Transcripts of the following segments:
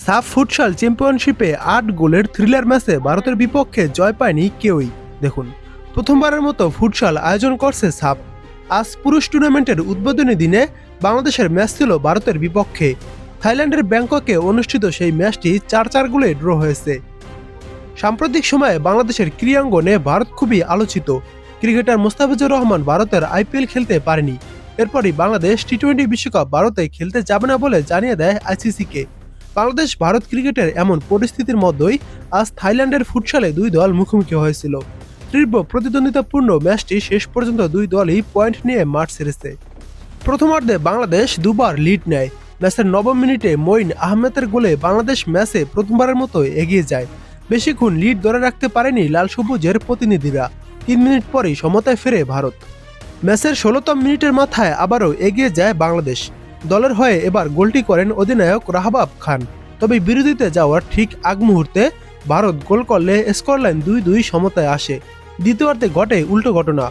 সাফ ফুটসাল চ্যাম্পিয়নশিপে ৮ গোলের থ্রিলার ম্যাচে ভারতের বিপক্ষে জয় পায়নি কেউই। দেখুন, প্রথমবারের মতো ফুটসাল আয়োজন করছে সাফ। আজ পুরুষ টুর্নামেন্টের উদ্বোধনী দিনে বাংলাদেশের ম্যাচ ছিল ভারতের বিপক্ষে। থাইল্যান্ডের ব্যাংককে অনুষ্ঠিত সেই ম্যাচটি ৪-৪ গোলে ড্র হয়েছে। সাম্প্রতিক সময়ে বাংলাদেশের ক্রীড়াঙ্গনে ভারত খুবই আলোচিত। ক্রিকেটার মোস্তাফিজুর রহমান ভারতের আইপিএল খেলতে পারেনি। এরপরই বাংলাদেশ টি-20 বিশ্বকাপ ভারতে খেলতে যাবে না বলে জানিয়ে দেয় আইসিসিকে। বাংলাদেশ ভারত ক্রিকেটের এমন পরিস্থিতির মধ্যেই আজ থাইল্যান্ডের ফুটসালে দুই দল মুখোমুখি হয়েছিল। তীব্র প্রতিদ্বন্দ্বিতাপূর্ণ ম্যাচটি শেষ পর্যন্ত দুই দলই পয়েন্ট নিয়ে মাঠ ছেড়েছে। প্রথমার্ধে বাংলাদেশ দুবার লিড নেয়। ম্যাচের নবম মিনিটে মঈন আহমেদের গোলে বাংলাদেশ ম্যাচে প্রথমবারের মতো এগিয়ে যায়। বেশিক্ষণ লিড ধরে রাখতে পারেনি লাল সবুজের প্রতিনিধিরা। ৩ মিনিট পরেই সমতায় ফেরে ভারত। ম্যাচের ১৬তম মিনিটের মাথায় আবারও এগিয়ে যায় বাংলাদেশ। দলের হয়ে এবার গোলটি করেন অধিনায়ক রাহাবাব খান। তবে বিরতিতে যাওয়ার ঠিক আগ মুহূর্তে ভারত গোল করলে স্কোরলাইন ২-২ সমতায় আসে। দ্বিতীয়ার্ধে ঘটে উল্টো ঘটনা।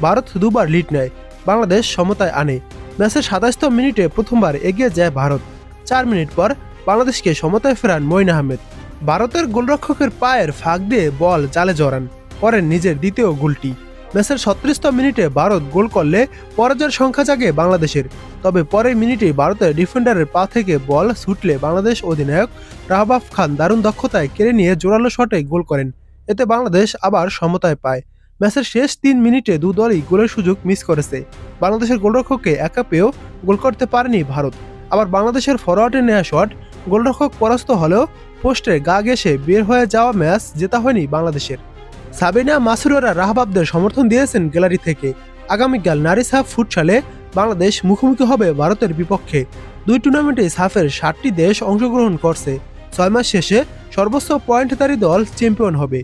ভারত দুবার লিড নেয়, বাংলাদেশ সমতায় আনে। ম্যাচের ২৭তম মিনিটে প্রথমবার এগিয়ে যায় ভারত। ৪ মিনিট পর বাংলাদেশকে সমতায় ফেরান মঈন আহমেদ। ভারতের গোলরক্ষকের পায়ের ফাঁক দিয়ে বল জালে জড়ান, করেন নিজের দ্বিতীয় গোলটি। ম্যাচের ৩৬তম মিনিটে ভারত গোল করলে পরাজয়ের সংখ্যা জাগে বাংলাদেশের। তবে পরের মিনিটে ভারতের ডিফেন্ডারের পা থেকে বল ছুটলে বাংলাদেশ অধিনায়ক রাহাবাব খান দারুণ দক্ষতায় কেড়ে নিয়ে জোরালো শটে গোল করেন। এতে বাংলাদেশ আবার সমতায় পায়। ম্যাচের শেষ ৩ মিনিটে দু দলই গোলের সুযোগ মিস করেছে। বাংলাদেশের গোলরক্ষককে একা পেয়েও গোল করতে পারেনি ভারত। আবার বাংলাদেশের ফরওয়ার্ডে নেওয়া শট গোলরক্ষক পরাস্ত হলেও পোস্টে গা ঘেঁষে বের হয়ে যাওয়া ম্যাচ জেতা হয়নি বাংলাদেশের। সাবিনা মাসুরারা রাহাবাবদের সমর্থন দিয়েছেন গ্যালারি থেকে। আগামীকাল নারী সাফ ফুটসালে বাংলাদেশ মুখোমুখি হবে ভারতের বিপক্ষে। দুই টুর্নামেন্টে সাফের ৭টি দেশ অংশগ্রহণ করছে। ৬ মাস শেষে সর্বোচ্চ পয়েন্টধারী দল চ্যাম্পিয়ন হবে।